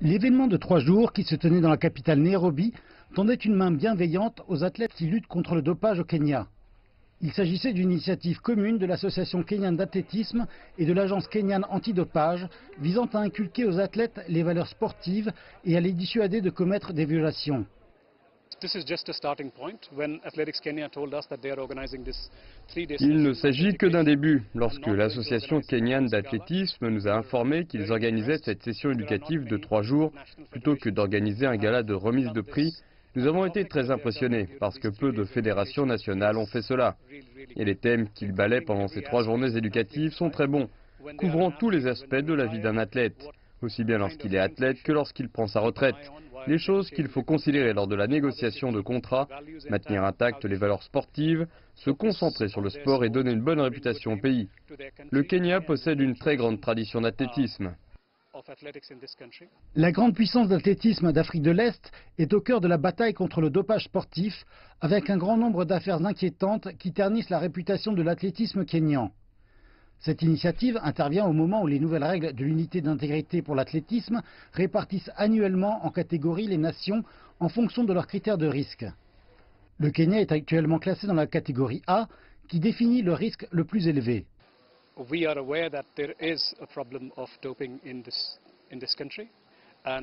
L'événement de 3 jours qui se tenait dans la capitale Nairobi tendait une main bienveillante aux athlètes qui luttent contre le dopage au Kenya. Il s'agissait d'une initiative commune de l'Association kenyane d'athlétisme et de l'Agence kenyane antidopage visant à inculquer aux athlètes les valeurs sportives et à les dissuader de commettre des violations. Il ne s'agit que d'un début. Lorsque l'Association kenyane d'athlétisme nous a informé qu'ils organisaient cette session éducative de 3 jours, plutôt que d'organiser un gala de remise de prix, nous avons été très impressionnés parce que peu de fédérations nationales ont fait cela. Et les thèmes qu'ils balaient pendant ces 3 journées éducatives sont très bons, couvrant tous les aspects de la vie d'un athlète, aussi bien lorsqu'il est athlète que lorsqu'il prend sa retraite. Les choses qu'il faut considérer lors de la négociation de contrat, maintenir intactes les valeurs sportives, se concentrer sur le sport et donner une bonne réputation au pays. Le Kenya possède une très grande tradition d'athlétisme. La grande puissance d'athlétisme d'Afrique de l'Est est au cœur de la bataille contre le dopage sportif, avec un grand nombre d'affaires inquiétantes qui ternissent la réputation de l'athlétisme kényan. Cette initiative intervient au moment où les nouvelles règles de l'unité d'intégrité pour l'athlétisme répartissent annuellement en catégories les nations en fonction de leurs critères de risque. Le Kenya est actuellement classé dans la catégorie A, qui définit le risque le plus élevé.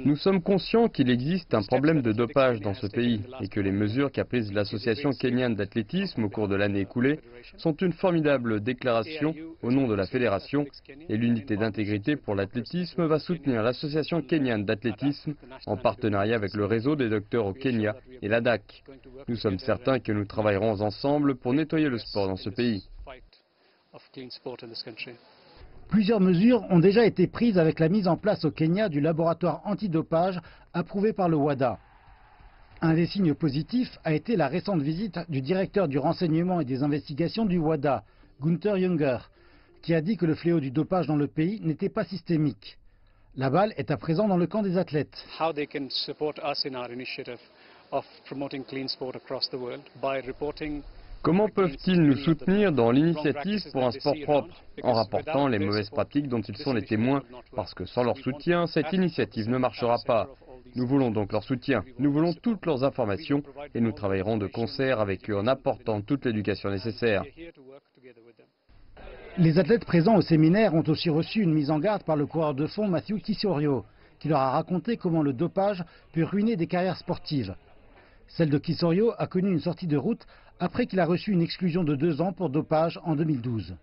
Nous sommes conscients qu'il existe un problème de dopage dans ce pays et que les mesures qu'a prises l'Association kenyane d'athlétisme au cours de l'année écoulée sont une formidable déclaration au nom de la fédération, et l'unité d'intégrité pour l'athlétisme va soutenir l'Association kenyane d'athlétisme en partenariat avec le réseau des docteurs au Kenya et la DAC. Nous sommes certains que nous travaillerons ensemble pour nettoyer le sport dans ce pays. Plusieurs mesures ont déjà été prises avec la mise en place au Kenya du laboratoire antidopage approuvé par le WADA. Un des signes positifs a été la récente visite du directeur du renseignement et des investigations du WADA, Gunther Junger, qui a dit que le fléau du dopage dans le pays n'était pas systémique. La balle est à présent dans le camp des athlètes. Comment peuvent-ils nous soutenir dans l'initiative pour un sport propre, en rapportant les mauvaises pratiques dont ils sont les témoins, parce que sans leur soutien, cette initiative ne marchera pas. Nous voulons donc leur soutien, nous voulons toutes leurs informations et nous travaillerons de concert avec eux en apportant toute l'éducation nécessaire. Les athlètes présents au séminaire ont aussi reçu une mise en garde par le coureur de fond Matthew Kisorio, qui leur a raconté comment le dopage peut ruiner des carrières sportives. Celle de Kisorio a connu une sortie de route après qu'il a reçu une exclusion de 2 ans pour dopage en 2012.